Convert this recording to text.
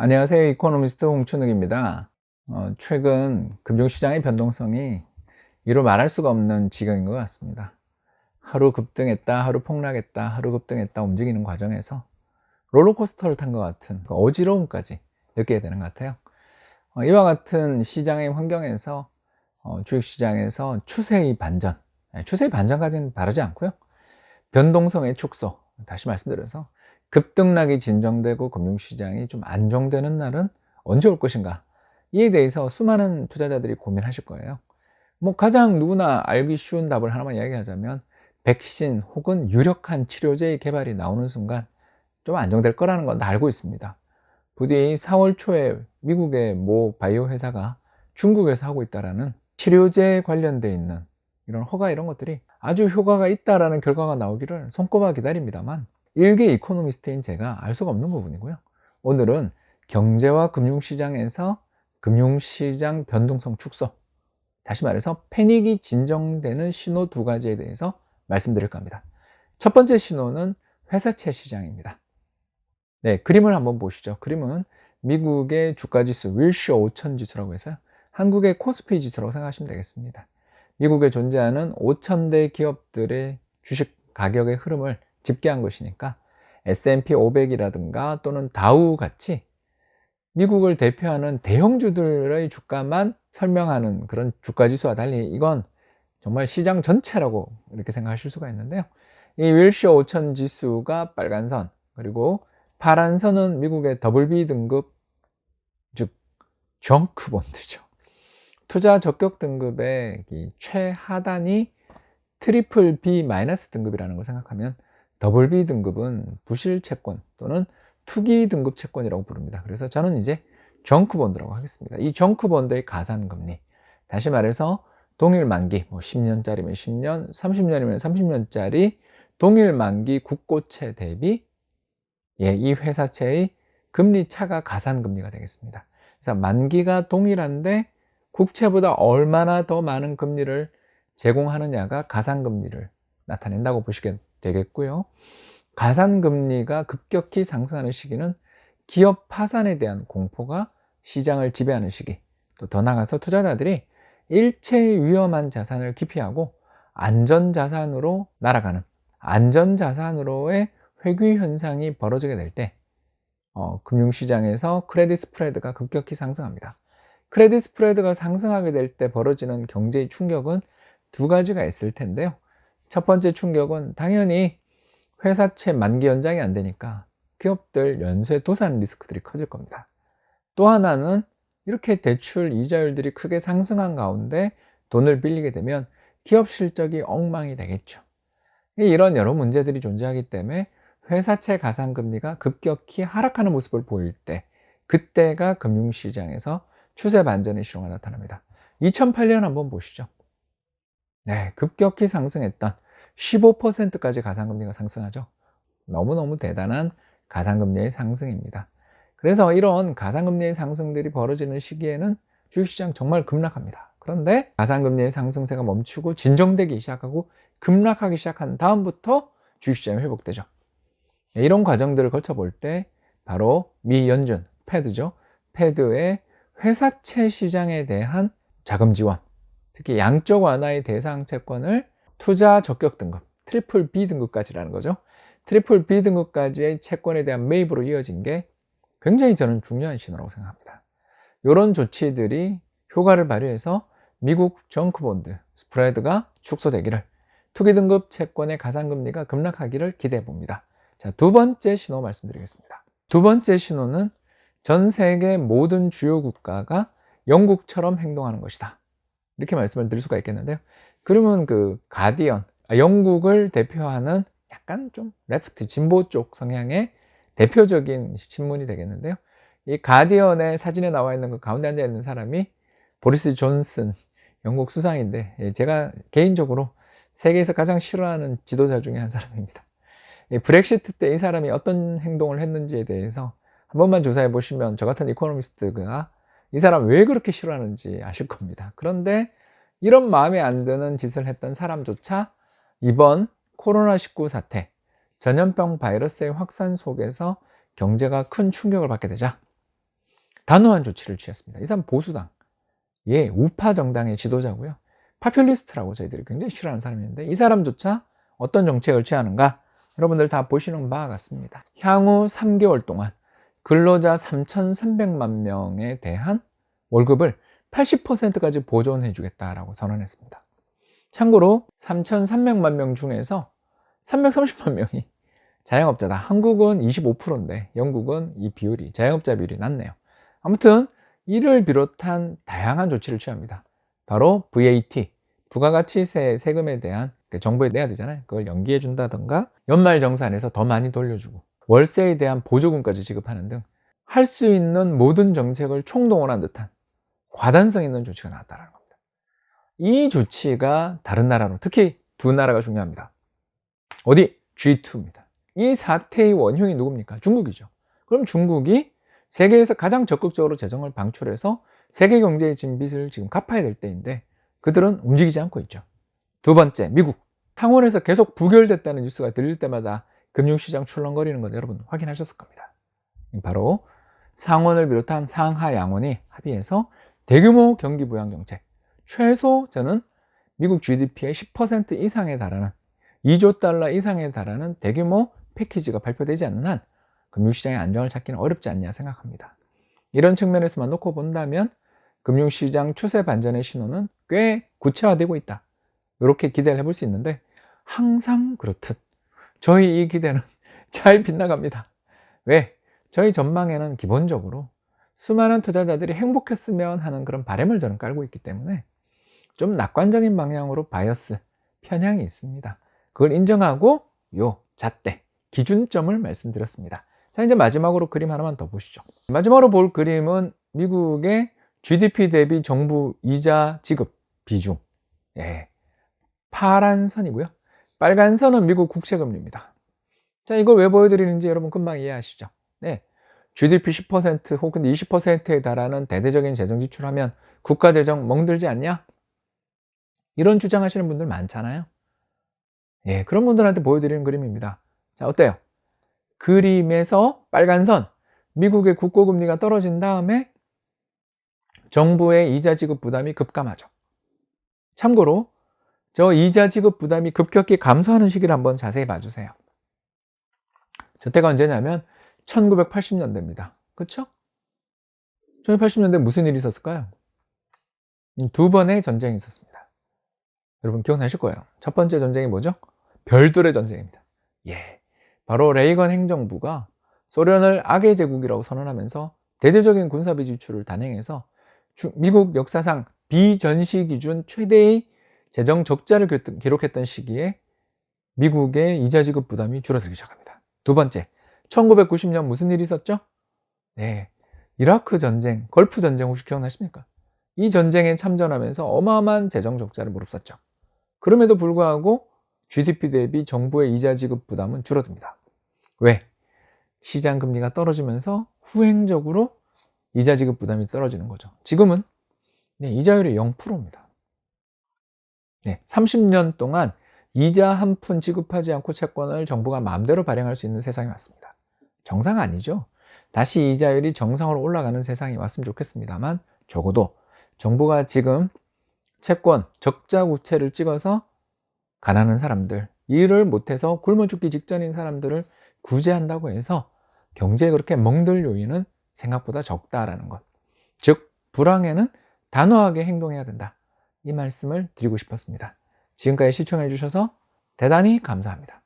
안녕하세요. 이코노미스트 홍춘욱입니다. 최근 금융시장의 변동성이 이루 말할 수가 없는 지경인 것 같습니다. 하루 급등했다, 하루 폭락했다, 하루 급등했다 움직이는 과정에서 롤러코스터를 탄 것 같은 그 어지러움까지 느끼게 되는 것 같아요. 이와 같은 시장의 환경에서 주식시장에서 추세의 반전, 추세의 반전까지는 바라지 않고요. 변동성의 축소, 다시 말씀드려서 급등락이 진정되고 금융시장이 좀 안정되는 날은 언제 올 것인가, 이에 대해서 수많은 투자자들이 고민하실 거예요. 가장 누구나 알기 쉬운 답을 하나만 이야기하자면, 백신 혹은 유력한 치료제의 개발이 나오는 순간 좀 안정될 거라는 건 다 알고 있습니다. 부디 4월 초에 미국의 모 바이오 회사가 중국에서 하고 있다라는 치료제에 관련돼 있는 이런 허가, 이런 것들이 아주 효과가 있다라는 결과가 나오기를 손꼽아 기다립니다만, 일개 이코노미스트인 제가 알 수가 없는 부분이고요. 오늘은 경제와 금융시장에서 금융시장 변동성 축소, 다시 말해서 패닉이 진정되는 신호 두 가지에 대해서 말씀드릴까 합니다. 첫 번째 신호는 회사채 시장입니다. 네, 그림을 한번 보시죠. 그림은 미국의 주가지수 윌시어 5000 지수라고 해서 한국의 코스피 지수라고 생각하시면 되겠습니다. 미국에 존재하는 5000대 기업들의 주식 가격의 흐름을 집계한 것이니까 S&P 500이라든가 또는 다우 같이 미국을 대표하는 대형주들의 주가만 설명하는 그런 주가지수와 달리 이건 정말 시장 전체라고 이렇게 생각하실 수가 있는데요. 이 윌시어 5000 지수가 빨간 선, 그리고 파란 선은 미국의 더블 B 등급, 즉 정크 본드죠. 투자 적격 등급의 최하단이 트리플 B 마이너스 등급이라는 걸 생각하면, 더블 B 등급은 부실 채권 또는 투기 등급 채권이라고 부릅니다. 그래서 저는 이제 정크 본드라고 하겠습니다. 이 정크 본드의 가산금리, 다시 말해서 동일 만기, 10년짜리면 10년, 30년이면 30년짜리 동일 만기 국고채 대비 이 회사채의 금리 차가 가산금리가 되겠습니다. 그래서 만기가 동일한데 국채보다 얼마나 더 많은 금리를 제공하느냐가 가산금리를 나타낸다고 보시게 되겠고요. 가산금리가 급격히 상승하는 시기는 기업 파산에 대한 공포가 시장을 지배하는 시기, 또 더 나아가서 투자자들이 일체 위험한 자산을 기피하고 안전자산으로 날아가는, 안전자산으로의 회귀 현상이 벌어지게 될 때 금융시장에서 크레딧 스프레드가 급격히 상승합니다. 크레딧 스프레드가 상승하게 될 때 벌어지는 경제의 충격은 두 가지가 있을 텐데요. 첫 번째 충격은 당연히 회사채 만기 연장이 안 되니까 기업들 연쇄 도산 리스크들이 커질 겁니다. 또 하나는 이렇게 대출 이자율들이 크게 상승한 가운데 돈을 빌리게 되면 기업 실적이 엉망이 되겠죠. 이런 여러 문제들이 존재하기 때문에 회사채 가산금리가 급격히 하락하는 모습을 보일 때, 그때가 금융시장에서 추세 반전의 신호가 나타납니다. 2008년 한번 보시죠. 네, 급격히 상승했던 15%까지 가산금리가 상승하죠. 너무너무 대단한 가산금리의 상승입니다. 그래서 이런 가산금리의 상승들이 벌어지는 시기에는 주식시장 정말 급락합니다. 그런데 가산금리의 상승세가 멈추고 진정되기 시작하고 급락하기 시작한 다음부터 주식시장이 회복되죠. 이런 과정들을 거쳐 볼 때 바로 미 연준, 패드죠. 패드의 회사채 시장에 대한 자금 지원, 특히 양적 완화의 대상 채권을 투자 적격 등급, 트리플 B 등급까지라는 거죠. 트리플 B 등급까지의 채권에 대한 매입으로 이어진 게 굉장히 저는 중요한 신호라고 생각합니다. 이런 조치들이 효과를 발휘해서 미국 정크본드 스프레드가 축소되기를, 투기 등급 채권의 가산금리가 급락하기를 기대해 봅니다. 자, 두 번째 신호 말씀드리겠습니다. 두 번째 신호는 전 세계 모든 주요 국가가 영국처럼 행동하는 것이다, 이렇게 말씀을 드릴 수가 있겠는데요. 그러면 그 가디언, 영국을 대표하는 약간 좀 레프트, 진보 쪽 성향의 대표적인 신문이 되겠는데요. 이 가디언의 사진에 나와 있는 그 가운데 앉아 있는 사람이 보리스 존슨 영국 수상인데, 제가 개인적으로 세계에서 가장 싫어하는 지도자 중에 한 사람입니다. 브렉시트 때 이 사람이 어떤 행동을 했는지에 대해서 한 번만 조사해 보시면 저 같은 이코노미스트가 이 사람 왜 그렇게 싫어하는지 아실 겁니다. 그런데 이런 마음에 안 드는 짓을 했던 사람조차 이번 코로나19 사태, 전염병 바이러스의 확산 속에서 경제가 큰 충격을 받게 되자 단호한 조치를 취했습니다. 이 사람 보수당, 예, 우파 정당의 지도자고요. 파퓰리스트라고 저희들이 굉장히 싫어하는 사람인데 이 사람조차 어떤 정책을 취하는가 여러분들 다 보시는 바와 같습니다. 향후 3개월 동안 근로자 3,300만 명에 대한 월급을 80%까지 보존해 주겠다라고 선언했습니다. 참고로 3,300만 명 중에서 330만 명이 자영업자다. 한국은 25%인데 영국은 이 비율이, 자영업자 비율이 낮네요. 아무튼 이를 비롯한 다양한 조치를 취합니다. 바로 VAT, 부가가치세 세금에 대한 정부에 내야 되잖아요. 그걸 연기해 준다던가 연말정산에서 더 많이 돌려주고 월세에 대한 보조금까지 지급하는 등 할 수 있는 모든 정책을 총동원한 듯한 과단성 있는 조치가 나왔다는 겁니다. 이 조치가 다른 나라로, 특히 두 나라가 중요합니다. 어디? G2입니다. 이 사태의 원흉이 누굽니까? 중국이죠. 그럼 중국이 세계에서 가장 적극적으로 재정을 방출해서 세계 경제의 진 빚을 지금 갚아야 될 때인데 그들은 움직이지 않고 있죠. 두 번째, 미국. 상원에서 계속 부결됐다는 뉴스가 들릴 때마다 금융시장 출렁거리는 것 여러분 확인하셨을 겁니다. 바로 상원을 비롯한 상하 양원이 합의해서 대규모 경기 부양 정책, 최소 저는 미국 GDP의 10% 이상에 달하는 2조 달러 이상에 달하는 대규모 패키지가 발표되지 않는 한 금융시장의 안정을 찾기는 어렵지 않냐 생각합니다. 이런 측면에서만 놓고 본다면 금융시장 추세 반전의 신호는 꽤 구체화되고 있다. 이렇게 기대를 해볼 수 있는데 항상 그렇듯 저희 이 기대는 잘 빗나갑니다. 왜? 저희 전망에는 기본적으로 수많은 투자자들이 행복했으면 하는 그런 바람을 저는 깔고 있기 때문에 좀 낙관적인 방향으로 바이어스, 편향이 있습니다. 그걸 인정하고 요 잣대, 기준점을 말씀드렸습니다. 자, 이제 마지막으로 그림 하나만 더 보시죠. 마지막으로 볼 그림은 미국의 GDP 대비 정부 이자 지급 비중. 예, 파란 선이고요. 빨간 선은 미국 국채금리입니다. 자, 이걸 왜 보여드리는지 여러분 금방 이해하시죠? 네, GDP 10% 혹은 20%에 달하는 대대적인 재정 지출하면 국가 재정 멍들지 않냐? 이런 주장하시는 분들 많잖아요. 예, 그런 분들한테 보여드리는 그림입니다. 자, 어때요? 그림에서 빨간 선, 미국의 국고금리가 떨어진 다음에 정부의 이자 지급 부담이 급감하죠. 참고로 저 이자 지급 부담이 급격히 감소하는 시기를 한번 자세히 봐주세요. 저 때가 언제냐면 1980년대입니다. 그렇죠? 1980년대 무슨 일이 있었을까요? 두 번의 전쟁이 있었습니다. 여러분 기억나실 거예요. 첫 번째 전쟁이 뭐죠? 별들의 전쟁입니다. 예, 바로 레이건 행정부가 소련을 악의 제국이라고 선언하면서 대대적인 군사비 지출을 단행해서 미국 역사상 비전시 기준 최대의 재정 적자를 기록했던 시기에 미국의 이자 지급 부담이 줄어들기 시작합니다. 두 번째, 1990년 무슨 일이 있었죠? 네, 이라크 전쟁, 걸프 전쟁 혹시 기억나십니까? 이 전쟁에 참전하면서 어마어마한 재정 적자를 무릅썼죠. 그럼에도 불구하고 GDP 대비 정부의 이자 지급 부담은 줄어듭니다. 왜? 시장 금리가 떨어지면서 후행적으로 이자 지급 부담이 떨어지는 거죠. 지금은 이자율이 0%입니다. 30년 동안 이자 한 푼 지급하지 않고 채권을 정부가 마음대로 발행할 수 있는 세상이 왔습니다. 정상 아니죠. 다시 이자율이 정상으로 올라가는 세상이 왔으면 좋겠습니다만 적어도 정부가 지금 채권, 적자 국채를 찍어서 가난한 사람들, 일을 못해서 굶어 죽기 직전인 사람들을 구제한다고 해서 경제에 그렇게 멍들 요인은 생각보다 적다라는 것. 즉, 불황에는 단호하게 행동해야 된다. 이 말씀을 드리고 싶었습니다. 지금까지 시청해 주셔서 대단히 감사합니다.